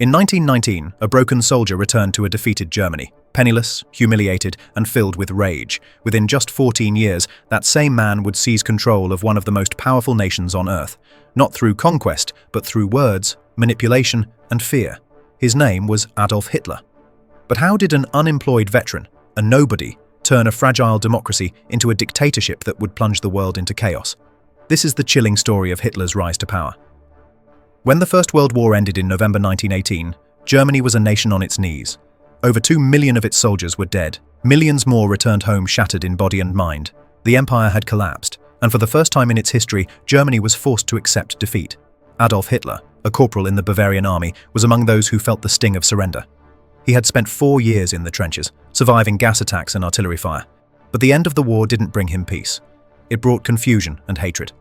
In 1919, a broken soldier returned to a defeated Germany, penniless, humiliated, and filled with rage. Within just 14 years, that same man would seize control of one of the most powerful nations on earth, not through conquest, but through words, manipulation, and fear. His name was Adolf Hitler. But how did an unemployed veteran, a nobody, turn a fragile democracy into a dictatorship that would plunge the world into chaos? This is the chilling story of Hitler's rise to power. When the First World War ended in November 1918, Germany was a nation on its knees. Over 2 million of its soldiers were dead. Millions more returned home shattered in body and mind. The empire had collapsed, and for the first time in its history, Germany was forced to accept defeat. Adolf Hitler, a corporal in the Bavarian army, was among those who felt the sting of surrender. He had spent 4 years in the trenches, surviving gas attacks and artillery fire. But the end of the war didn't bring him peace. It brought confusion and hatred.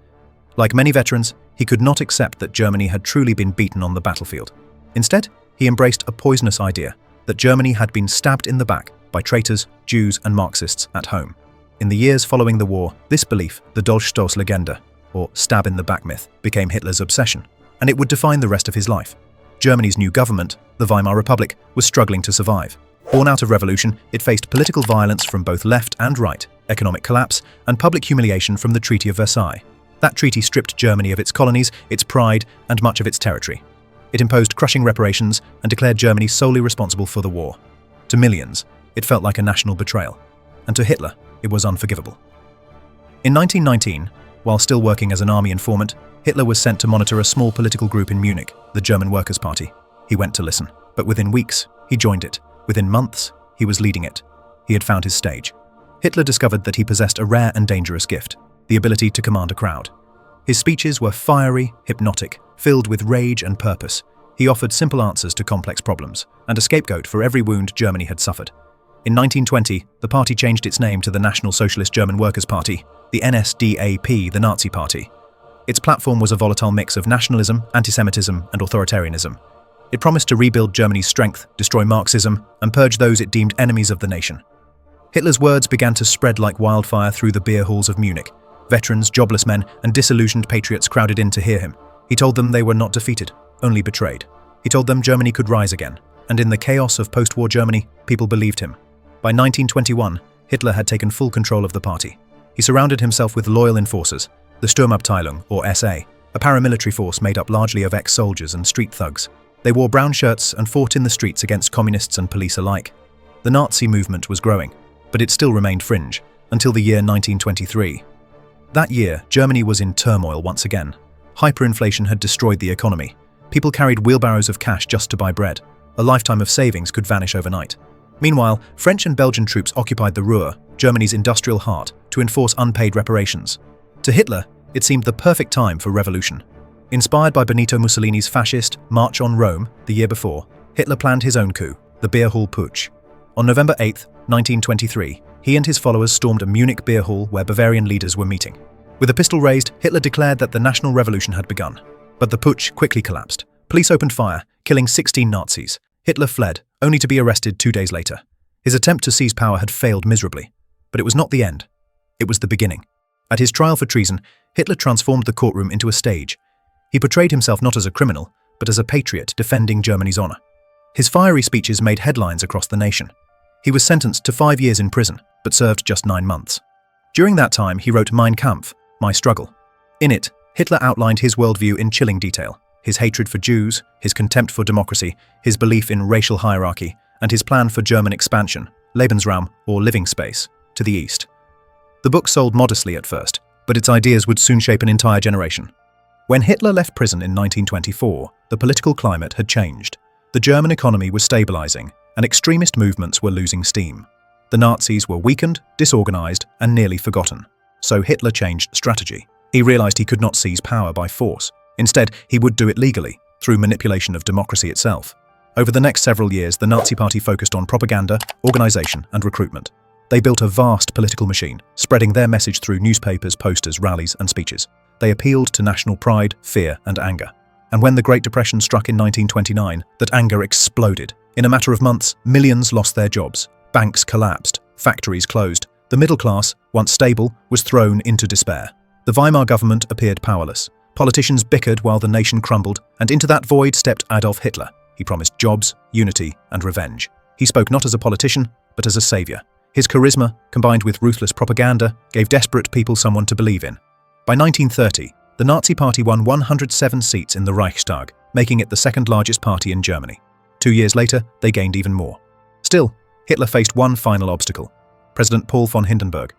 Like many veterans, he could not accept that Germany had truly been beaten on the battlefield. Instead, he embraced a poisonous idea that Germany had been stabbed in the back by traitors, Jews, and Marxists at home. In the years following the war, this belief, the Dolchstoßlegende, or stab in the back myth, became Hitler's obsession, and it would define the rest of his life. Germany's new government, the Weimar Republic, was struggling to survive. Born out of revolution, it faced political violence from both left and right, economic collapse, and public humiliation from the Treaty of Versailles. That treaty stripped Germany of its colonies, its pride, and much of its territory. It imposed crushing reparations and declared Germany solely responsible for the war. To millions, it felt like a national betrayal, and to Hitler, it was unforgivable. In 1919, while still working as an army informant, Hitler was sent to monitor a small political group in Munich, the German Workers' Party. He went to listen, but within weeks, he joined it. Within months, he was leading it. He had found his stage. Hitler discovered that he possessed a rare and dangerous gift, the ability to command a crowd. His speeches were fiery, hypnotic, filled with rage and purpose. He offered simple answers to complex problems, and a scapegoat for every wound Germany had suffered. In 1920, the party changed its name to the National Socialist German Workers' Party, the NSDAP, the Nazi Party. Its platform was a volatile mix of nationalism, anti-Semitism, and authoritarianism. It promised to rebuild Germany's strength, destroy Marxism, and purge those it deemed enemies of the nation. Hitler's words began to spread like wildfire through the beer halls of Munich. Veterans, jobless men, and disillusioned patriots crowded in to hear him. He told them they were not defeated, only betrayed. He told them Germany could rise again, and in the chaos of post-war Germany, people believed him. By 1921, Hitler had taken full control of the party. He surrounded himself with loyal enforcers, the Sturmabteilung, or SA, a paramilitary force made up largely of ex-soldiers and street thugs. They wore brown shirts and fought in the streets against communists and police alike. The Nazi movement was growing, but it still remained fringe, until the year 1923. That year, Germany was in turmoil once again. Hyperinflation had destroyed the economy. People carried wheelbarrows of cash just to buy bread. A lifetime of savings could vanish overnight. Meanwhile, French and Belgian troops occupied the Ruhr, Germany's industrial heart, to enforce unpaid reparations. To Hitler, it seemed the perfect time for revolution. Inspired by Benito Mussolini's fascist March on Rome the year before, Hitler planned his own coup, the Beer Hall Putsch. On November 8, 1923, he and his followers stormed a Munich beer hall where Bavarian leaders were meeting. With a pistol raised, Hitler declared that the national revolution had begun. But the putsch quickly collapsed. Police opened fire, killing 16 Nazis. Hitler fled, only to be arrested 2 days later. His attempt to seize power had failed miserably. But it was not the end. It was the beginning. At his trial for treason, Hitler transformed the courtroom into a stage. He portrayed himself not as a criminal, but as a patriot defending Germany's honor. His fiery speeches made headlines across the nation. He was sentenced to 5 years in prison, but served just 9 months. During that time, he wrote Mein Kampf, My Struggle. In it, Hitler outlined his worldview in chilling detail: his hatred for Jews, his contempt for democracy, his belief in racial hierarchy, and his plan for German expansion, Lebensraum, or living space, to the east. The book sold modestly at first, but its ideas would soon shape an entire generation. When Hitler left prison in 1924, the political climate had changed. The German economy was stabilizing, and extremist movements were losing steam. The Nazis were weakened, disorganized, and nearly forgotten. So Hitler changed strategy. He realized he could not seize power by force. Instead, he would do it legally, through manipulation of democracy itself. Over the next several years, the Nazi Party focused on propaganda, organization, and recruitment. They built a vast political machine, spreading their message through newspapers, posters, rallies, and speeches. They appealed to national pride, fear, and anger. And when the Great Depression struck in 1929, that anger exploded. In a matter of months, millions lost their jobs. Banks collapsed, factories closed. The middle class, once stable, was thrown into despair. The Weimar government appeared powerless. Politicians bickered while the nation crumbled, and into that void stepped Adolf Hitler, He promised jobs, unity, and revenge. He spoke not as a politician, but as a savior. His charisma, combined with ruthless propaganda, gave desperate people someone to believe in. By 1930, the Nazi Party won 107 seats in the Reichstag, making it the second largest party in Germany. 2 years later, they gained even more. Still, Hitler faced one final obstacle: President Paul von Hindenburg.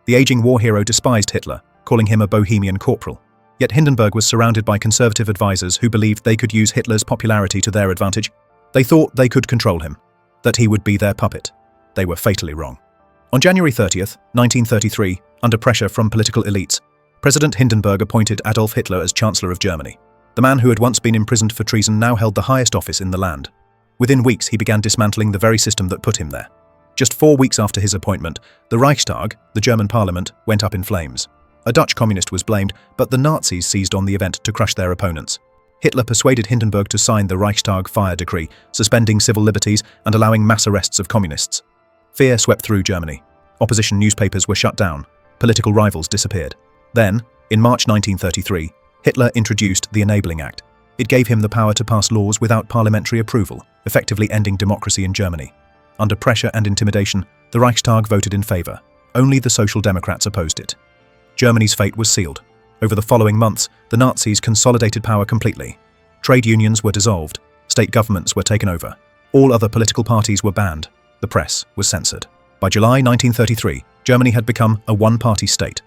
The aging war hero despised Hitler, calling him a bohemian corporal. Yet Hindenburg was surrounded by conservative advisors who believed they could use Hitler's popularity to their advantage. They thought they could control him, that he would be their puppet. They were fatally wrong. On January 30th, 1933, under pressure from political elites, President Hindenburg appointed Adolf Hitler as Chancellor of Germany. The man who had once been imprisoned for treason now held the highest office in the land. Within weeks, he began dismantling the very system that put him there. Just 4 weeks after his appointment, the Reichstag, the German parliament, went up in flames. A Dutch communist was blamed, but the Nazis seized on the event to crush their opponents. Hitler persuaded Hindenburg to sign the Reichstag fire decree, suspending civil liberties and allowing mass arrests of communists. Fear swept through Germany. Opposition newspapers were shut down. Political rivals disappeared. Then, in March 1933, Hitler introduced the Enabling Act. It gave him the power to pass laws without parliamentary approval, effectively ending democracy in Germany. Under pressure and intimidation, the Reichstag voted in favor. Only the Social Democrats opposed it. Germany's fate was sealed. Over the following months, the Nazis consolidated power completely. Trade unions were dissolved. State governments were taken over. All other political parties were banned. The press was censored. By July 1933, Germany had become a one-party state.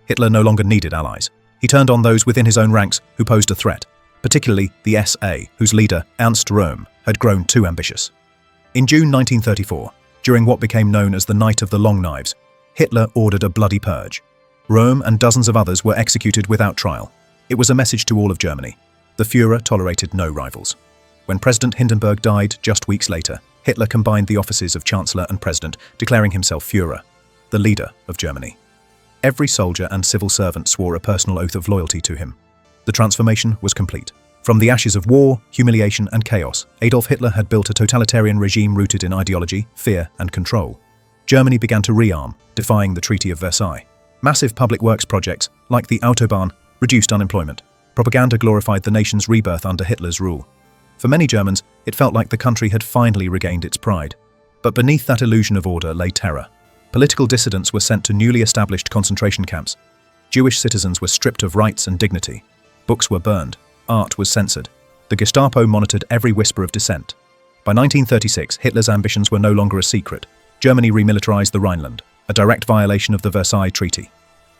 Hitler no longer needed allies. He turned on those within his own ranks who posed a threat, particularly the SA, whose leader, Ernst Röhm, had grown too ambitious. In June 1934, during what became known as the Night of the Long Knives, Hitler ordered a bloody purge. Röhm and dozens of others were executed without trial. It was a message to all of Germany. The Führer tolerated no rivals. When President Hindenburg died just weeks later, Hitler combined the offices of Chancellor and President, declaring himself Führer, the leader of Germany. Every soldier and civil servant swore a personal oath of loyalty to him. The transformation was complete. From the ashes of war, humiliation, and chaos, Adolf Hitler had built a totalitarian regime rooted in ideology, fear, and control. Germany began to rearm, defying the Treaty of Versailles. Massive public works projects, like the Autobahn, reduced unemployment. Propaganda glorified the nation's rebirth under Hitler's rule. For many Germans, it felt like the country had finally regained its pride. But beneath that illusion of order lay terror. Political dissidents were sent to newly established concentration camps. Jewish citizens were stripped of rights and dignity. Books were burned. Art was censored. The Gestapo monitored every whisper of dissent. By 1936, Hitler's ambitions were no longer a secret. Germany remilitarized the Rhineland, a direct violation of the Versailles Treaty.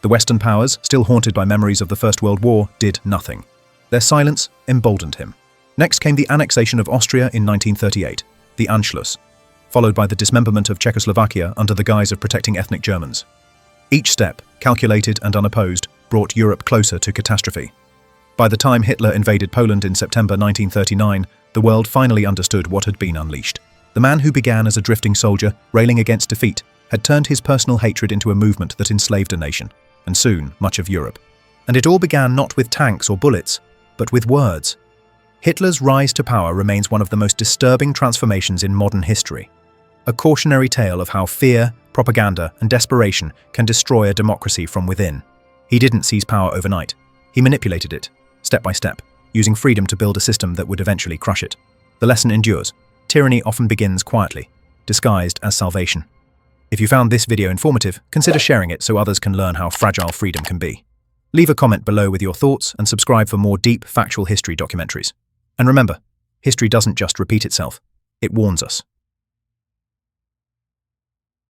The Western powers, still haunted by memories of the First World War, did nothing. Their silence emboldened him. Next came the annexation of Austria in 1938, the Anschluss, followed by the dismemberment of Czechoslovakia under the guise of protecting ethnic Germans. Each step, calculated and unopposed, brought Europe closer to catastrophe. By the time Hitler invaded Poland in September 1939, the world finally understood what had been unleashed. The man who began as a drifting soldier, railing against defeat, had turned his personal hatred into a movement that enslaved a nation, and soon much of Europe. And it all began not with tanks or bullets, but with words. Hitler's rise to power remains one of the most disturbing transformations in modern history. A cautionary tale of how fear, propaganda, and desperation can destroy a democracy from within. He didn't seize power overnight. He manipulated it, step by step, using freedom to build a system that would eventually crush it. The lesson endures. Tyranny often begins quietly, disguised as salvation. If you found this video informative, consider sharing it so others can learn how fragile freedom can be. Leave a comment below with your thoughts and subscribe for more deep, factual history documentaries. And remember, history doesn't just repeat itself, it warns us.